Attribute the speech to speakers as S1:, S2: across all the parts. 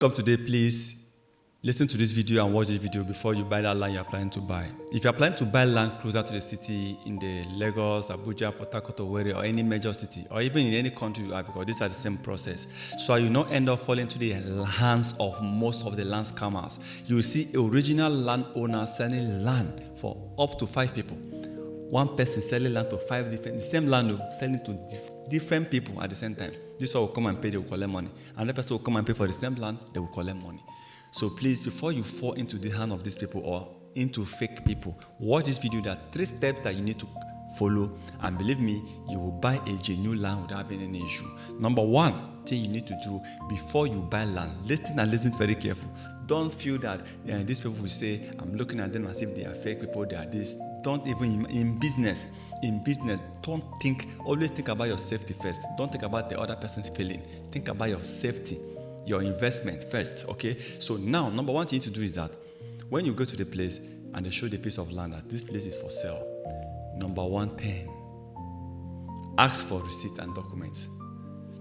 S1: Come today, please listen to this video and watch this video before you buy that land you're planning to buy. If you're planning to buy land closer to the city in the Lagos, Abuja, Port Harcourt, Owerri, or any major city, or even in any country you are, because these are the same process, so you not end up falling into the hands of most of the land scammers. You will see original landowners selling land for up to 5 people. One person selling land to 5 different, the same land selling to different people at the same time. This one will come and pay, they will collect money. Another person will come and pay for the same land, they will collect money. So please, before you fall into the hand of these people or into fake people, watch this video. There are 3 steps that you need to follow, and believe me, you will buy a genuine land without having any issue. Number 1 thing you need to do before you buy land, listen very careful. Don't feel that these people will say, I'm looking at them as if they are fake people, they are this. Don't even, in business, don't think, always think about your safety first. Don't think about the other person's feeling. Think about your safety, your investment first, okay? So now, number 1 thing you need to do is that when you go to the place and they show the piece of land that this place is for sale, number 1 thing, ask for receipt and documents.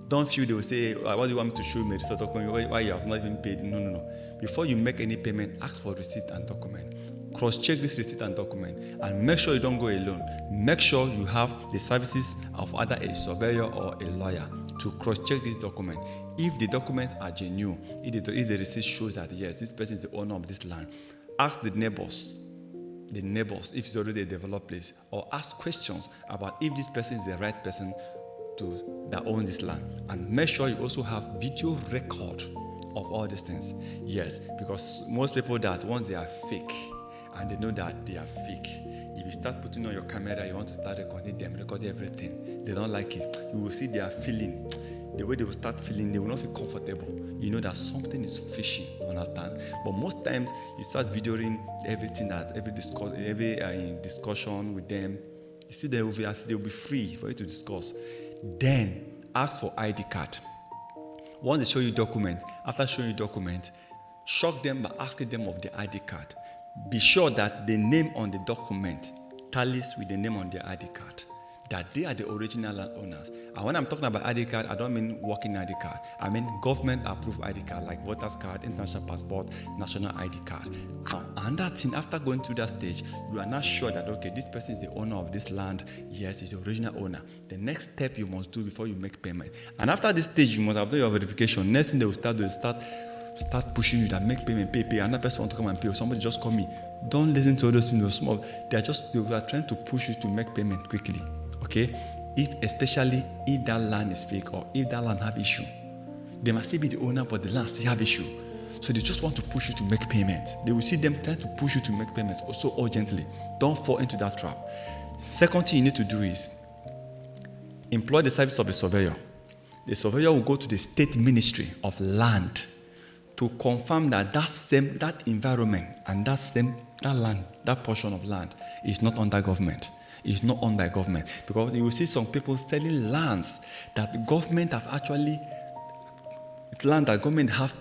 S1: Don't feel they will say, what do you want me to show me receipt document? Why you have not even paid? No. Before you make any payment, ask for receipt and document. Cross-check this receipt and document, and make sure you don't go alone. Make sure you have the services of either a surveyor or a lawyer to cross-check this document. If the documents are genuine, if the receipt shows that yes, this person is the owner of this land, ask the neighbors if it's already a developed place, or ask questions about if this person is the right person that owns this land. And make sure you also have video record of all these things. Yes, because most people that once they are fake and they know that they are fake, if you start putting on your camera, you want to start recording them, record everything, they don't like it. You will see they are feeling, the way they will start feeling, they will not feel comfortable. You know that something is fishy, understand? But most times you start videoing everything, that every discussion with them, you see they will be free for you to discuss. Then ask for ID card. Once they show you document, after showing you document, shock them by asking them of the ID card. Be sure that the name on the document tallies with the name on the ID card, that they are the original landowners. And when I'm talking about ID card, I don't mean working ID card. I mean government approved ID card, like voter's card, international passport, national ID card. And that thing, after going through that stage, you are not sure that, okay, this person is the owner of this land. Yes, he's the original owner. The next step you must do before you make payment. And after this stage, you must have done your verification. Next thing they will start pushing you that make payment, pay. Another person want to come and pay, or somebody just call me. Don't listen to all those things small. They are trying to push you to make payment quickly. Okay, especially if that land is fake or if that land have issue, they must still be the owner, but the land still have issue. So they just want to push you to make payment. They will see them trying to push you to make payments so urgently. Don't fall into that trap. Second thing you need to do is employ the service of the surveyor. The surveyor will go to the state ministry of land to confirm that that environment and that land, that portion of land is not under government. Is not owned by government, because you will see some people selling lands that the government have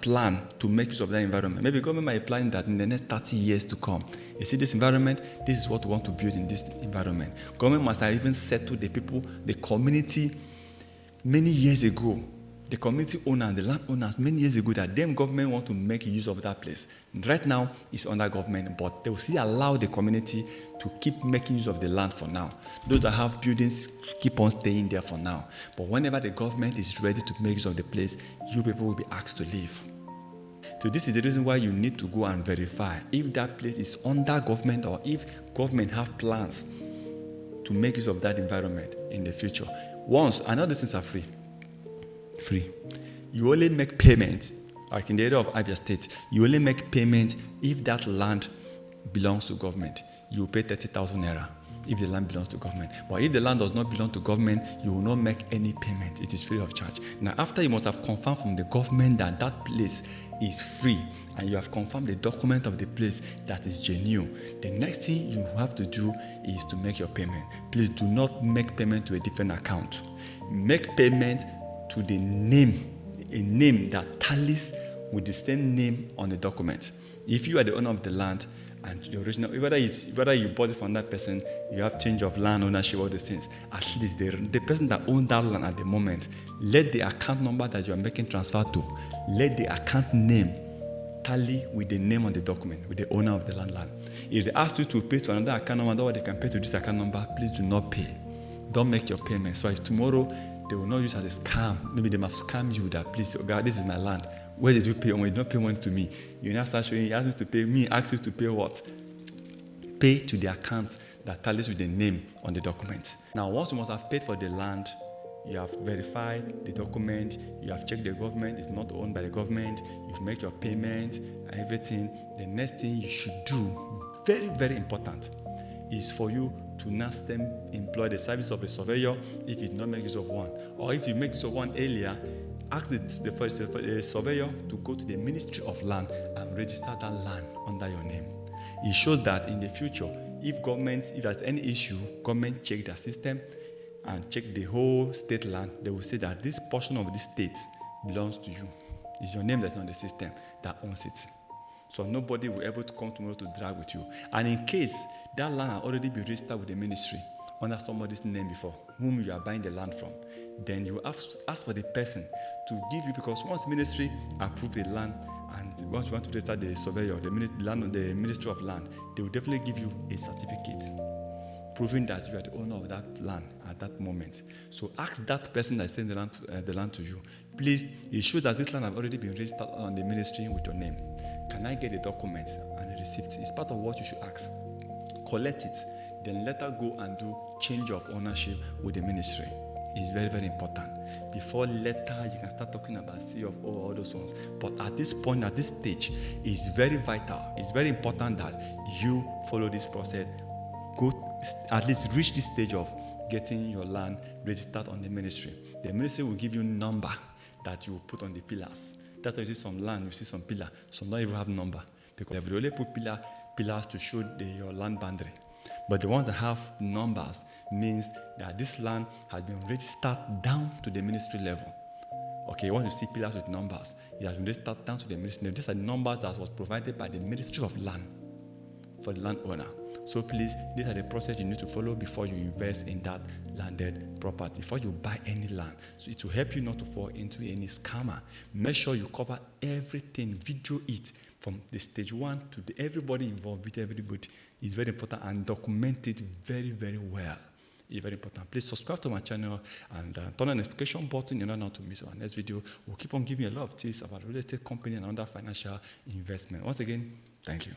S1: planned to make use of that environment. Maybe government might be planning that in the next 30 years to come, you see this environment, this is what we want to build in this environment. Government must have even settled the people, the community many years ago. The community owner, the landowners many years ago, that them government want to make use of that place. Right now, it's under government, but they will still allow the community to keep making use of the land for now. Those that have buildings keep on staying there for now. But whenever the government is ready to make use of the place, you people will be asked to leave. So this is the reason why you need to go and verify if that place is under government or if government have plans to make use of that environment in the future. Once, I know these things are free. You only make payments, like in the area of Abia State, you only make payment if that land belongs to government. You will pay 30,000 naira if the land belongs to government. But if the land does not belong to government, you will not make any payment. It is free of charge. Now, after you must have confirmed from the government that that place is free, and you have confirmed the document of the place that is genuine, the next thing you have to do is to make your payment. Please do not make payment to a different account. Make payment to the name, a name that tallies with the same name on the document. If you are the owner of the land and the original, whether you bought it from that person, you have change of land ownership, all those things. At least the person that owns that land at the moment, let the account number that you are making transfer to, let the account name tally with the name on the document, with the owner of the land. If they ask you to pay to another account number, or they can pay to this account number, please do not pay. Don't make your payment. So if tomorrow they will not use it as a scam, maybe they must scam you that, please, oh God, this is my land. Where did you pay? When you don't pay money to me, you now start showing, he asked me to pay, me ask you to pay what? Pay to the account that tallies with the name on the document. Now, once you must have paid for the land, you have verified the document, you have checked the government, it's not owned by the government, you've made your payment and everything. The next thing you should do, very, very important, is for you to now employ the service of a surveyor if you did not make use of one. Or if you make use of one earlier, ask the surveyor to go to the Ministry of Land and register that land under your name. It shows that in the future, if there's any issue, government check their system and check the whole state land, they will say that this portion of this state belongs to you. It's your name that's on the system that owns it. So nobody will be able to come tomorrow to drag with you. And in case that land has already been registered with the ministry under somebody's name before, whom you are buying the land from, then you ask for the person to give you, because once ministry approve the land, and once you want to register the surveyor, the Ministry of Land, they will definitely give you a certificate proving that you are the owner of that land at that moment. So ask that person that is selling the land to you, please, it shows that this land has already been registered on the ministry with your name. Can I get a document and a receipt? It's part of what you should ask. Collect it, then let her go and do change of ownership with the ministry. It's very, very important. Before later, you can start talking about C of O, all those ones. But at this point, at this stage, it's very vital. It's very important that you follow this process. At least reach this stage of getting your land registered on the ministry. The ministry will give you a number that you will put on the pillars. That's why you see some land, you see some pillar. Some don't even have number, because they only put pillars to show your land boundary. But the ones that have numbers means that this land has been registered down to the ministry level. Okay, when you see pillars with numbers, it has been registered down to the ministry level. These are the numbers that was provided by the Ministry of Land for the landowner. So please, these are the process you need to follow before you invest in that landed property, before you buy any land. So it will help you not to fall into any scammer. Make sure you cover everything, video it from the stage one to everybody involved with everybody. It's very important, and document it very, very well. It's very important. Please subscribe to my channel and turn on the notification button in order not to miss our next video. We'll keep on giving you a lot of tips about real estate company and other financial investment. Once again, thank you.